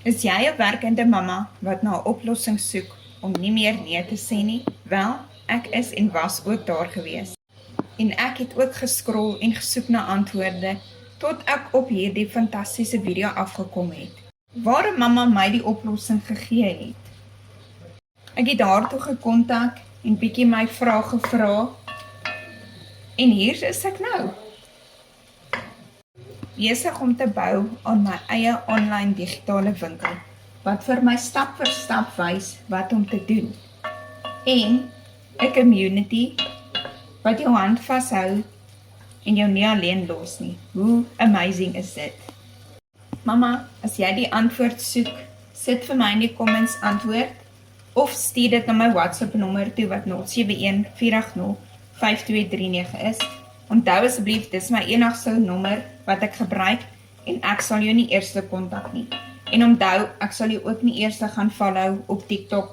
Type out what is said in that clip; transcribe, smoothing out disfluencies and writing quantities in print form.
Is jy 'n werkende mamma wat na 'n oplossing soek om nie meer nee te sê nie? Wel, ek is en was ook daar gewees. En ek het ook geskrol en gesoek na antwoorde tot ek op hierdie fantastiese video afgekom het, waar 'n mamma my die oplossing gegee het. Ek het daartoe gekontak en bietjie my vrae gevra en hier is ek nou. Besig om te bou aan my eie online digitale winkel, wat vir my stap vir stap wys wat om te doen. En 'n community wat jou hand vashou en jou nie alleen los nie. Hoe amazing is dit? Mama, as jy die antwoord soek, sit vir my in die comments antwoord, of stuur dit na my WhatsApp nommer toe wat 071-480-5239 is. Onthou asseblief, dis my enigste nommer wat ek gebruik en ek sal jou nie eerste kontak nie. En onthou, ek sal jou ook nie eerste gaan follow op TikTok